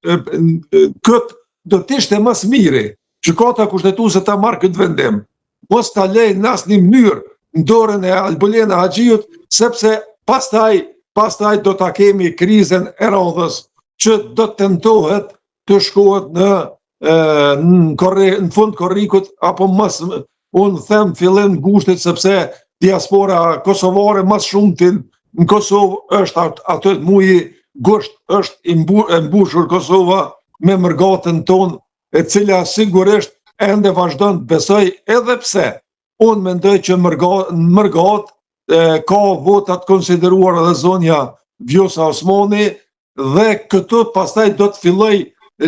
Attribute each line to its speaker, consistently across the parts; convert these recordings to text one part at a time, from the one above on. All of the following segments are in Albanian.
Speaker 1: këtë do t'ishte mas miri, gjykata kushtetuese ta marrë këtë vendim, mos ta lej në asnjë mënyrë në dorën e Albulena Haxhiut, sepse pastaj do ta kemi krizën e rodhës që do të tentohet të shkohet në fund korrikut, apo mos unë them fillim ngushtit, sepse diaspora kosovare mas shumtin në Kosovë është atë muji gusht është e mbushur Kosova me mërgatën tonë, e cila sigurisht ende vazhdon të besoj, edhe pse unë mendoj që mërgatë ka votat konsideruar edhe zonja Vjosa Osmani, dhe këtu pastaj do të filloj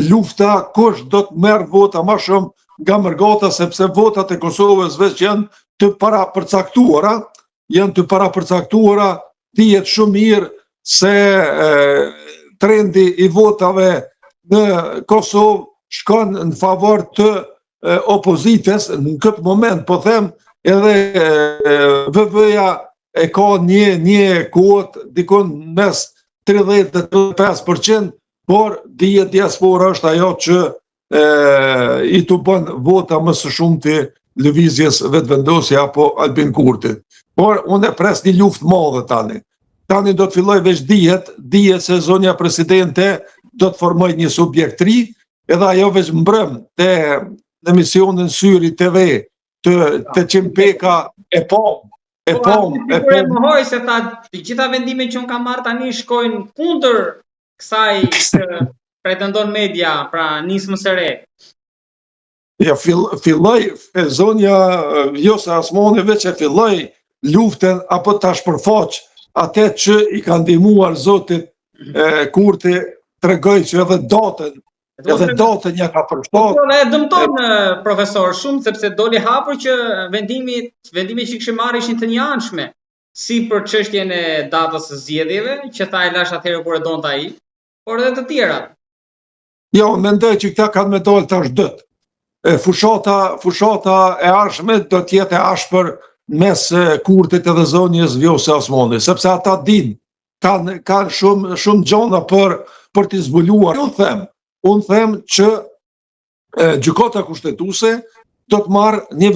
Speaker 1: lufta kush do të merr vota më shumë nga mërgata, sepse votat e Kosovës veç janë të parapërcaktuara, dihet shumë mirë se trendi i votave në Kosovë shkon në favor të opozitës në këtë moment, po them edhe VV-ja e ka një kuotë dikon mes 30-35%, por dihet diaspora është ajo që i të bën vota më së shumti lëvizjes vetëvendosja apo Albin Kurtit. Por unë e pres një luftë madhe tani. Tani do të filloj veç dihet se zonja presidente do të formoj një subjekt 3, edhe ajo veç mbrëm të emisionin Syri TV të Qimpeka e pom.
Speaker 2: Mohoj se ta të gjitha vendimet që unë kam marrë tani shkojnë kundër kësaj që pretendon media, pra nismës së re.
Speaker 1: Ja, filloj zonja Vjosa Osmani veç e filloj luftën apo ta shpërfaq atë që i ka ndihmuar zotit Kurti, tregoj që edhe datën ja ka përshtat.
Speaker 2: Po e dëmton profesor shumë, sepse doli hapur që vendimi që kishim marrë ishin të njëanshme, si për çështjen e datës së zgjedhjeve, që tha e lash atëherë kur e donte ai, por edhe të tjerat.
Speaker 1: Jo, mendoj që këta kanë me dalë tash dët. Fushata e ardhshme do të jetë e ashpër mes Kurtit edhe zonjës Vjosa Osmani, sepse ata din, kanë shumë gjona për t'i zbuluar. Unë them që gjykata kushtetuese do të marrë një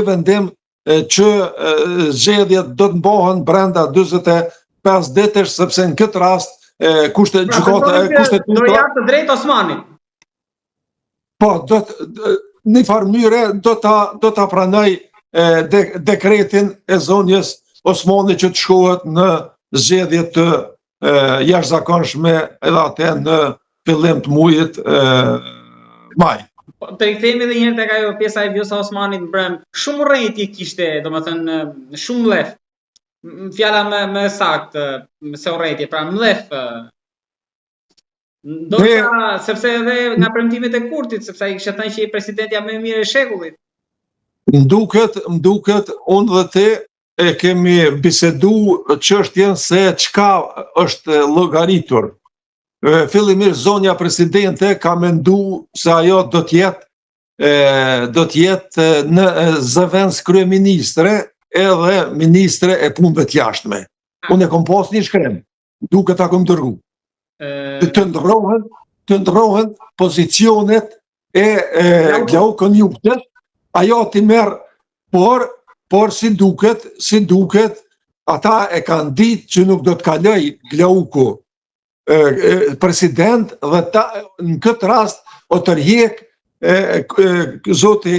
Speaker 1: vendim që zgjedhjet do të mbahen brenda 45 ditësh, sepse në këtë rast gjykata kushtetuese
Speaker 2: do jap të drejtë Osmanit.
Speaker 1: Po, në farë mënyre do ta pranoj dekretin e zonjës Osmani që të shkohet në zgjedhje të jashtëzakonshme edhe atë në fillim të muajit maj.
Speaker 2: Të rikthehemi edhe një herë tek ajo pjesa e Vjosa Osmanit mbrëm. Shumë rrejtje kishte, domethënë shumë mlef. Fjala më saktë se rrejtje, pra mlef. Sepse edhe nga premtimet e Kurtit, sepse ai kishte thënë që i presidentja më e mirë e shekullit.
Speaker 1: M'duket unë dhe ti e kemi bisedu çështjen se çka është llogaritur. Fillimisht zonja presidente ka mendu se ajo do të jetë në zëvendës kryeministre edhe ministre e punëve të jashtme. Unë e kom pas një shkrem, duket ta kom dërgu. Të ndrohen pozicionet e Glau Konjuktet, ajo t'i merr, por si duket, ata e kanë ditë që nuk do të kaloj Glauku president, dhe në këtë rast o tërhjek zoti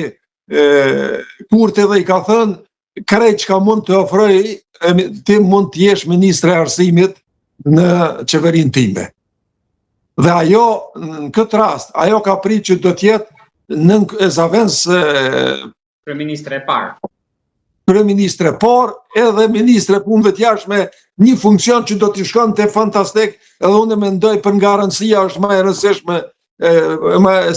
Speaker 1: Kurti dhe i ka thënë krejt që ka mund të ofroj, ti mund të jesh ministre e arsimit në qeverin time. Dhe ajo, në këtë rast, ajo ka prit që do tjetë në zavens
Speaker 2: Kryeministre e parë.
Speaker 1: Kryeministre parë edhe ministre punëve të jashtme, një funksion që do t'i shkon të fantastik, edhe unë mendoj për nga rëndësia është më e rëndësishme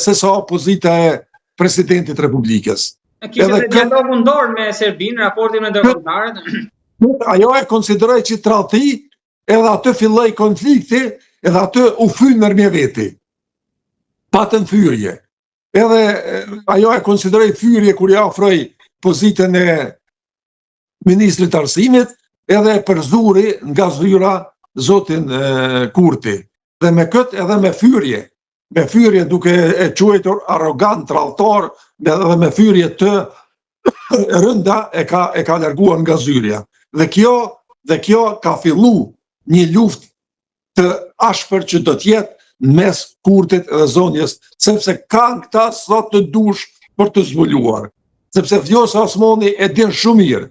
Speaker 1: se sa opozita e presidentit Republikës.
Speaker 2: Kishte dialog ndor me Serbinë, raportin me ndërkombëtarët.
Speaker 1: Ajo e konsideroj që tradhti, edhe atë filloi konflikti, edhe atë u fyll ndërmjet. Patën fyrje. Edhe ajo e konsideroj fyrje kur ja ofroi pozitën e ministrit të arsimit, edhe përzuri nga zyra zotin Kurti. Dhe me këtë edhe me fyrje, me fyrje duke e quajtur arrogant, tradhtor, dhe me fyrje të rënda e ka larguar nga zyrja. Dhe kjo ka fillu një luftë të ashpër që do t'jetë në mes Kurtit dhe Zonjës, sepse kanë këta sot të dush për të zbuluar. Sepse Vjosa Osmani e din shumë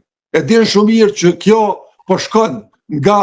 Speaker 1: mirë që kjo po shkon nga